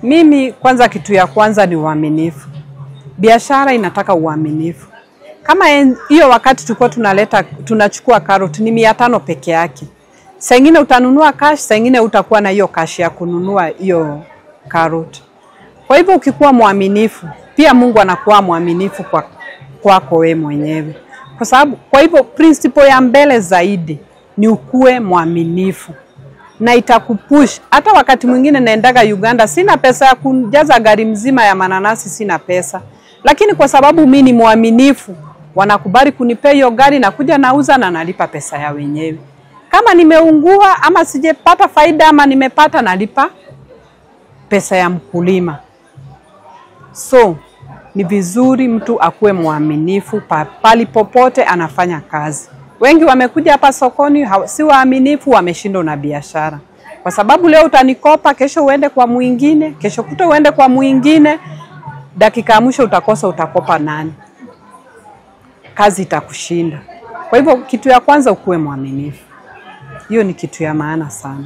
Mimi kwanza, kitu ya kwanza ni uaminifu. Biashara inataka uaminifu. Kama hiyo wakati tulikuwa tunachukua carrot ni 500 peke yake. Saa nyingine utanunua cash, saa nyingine utakuwa na hiyo cash ya kununua hiyo carrot. Kwa hivyo ukikuwa mwaminifu, pia Mungu anakuwa mwaminifu kwako wewe mwenyewe. Kwa hivyo principle ya mbele zaidi ni ukue mwaminifu. Na itakupush. Hata wakati mwingine naendaga Uganda, sina pesa ya kujaza gari mzima ya mananasi, sina pesa. Lakini kwa sababu mimi ni mwaminifu, wanakubali kunipea hiyo gari na kuja nauza na nalipa pesa ya wenyewe. Kama nimeungua ama sijepata faida ama nimepata, nalipa pesa ya mkulima. So, ni vizuri mtu akue mwaminifu pali popote anafanya kazi. Wengi wamekuja hapa sokoni si waaminifu, wameshindwa na biashara. Kwa sababu leo utanikopa, kesho uende kwa mwingine, kesho kuto uende kwa mwingine, dakika ya mwisho utakosa utakopa nani. Kazi itakushinda. Kwa hivyo kitu ya kwanza ukue mwaminifu. Hiyo ni kitu ya maana sana.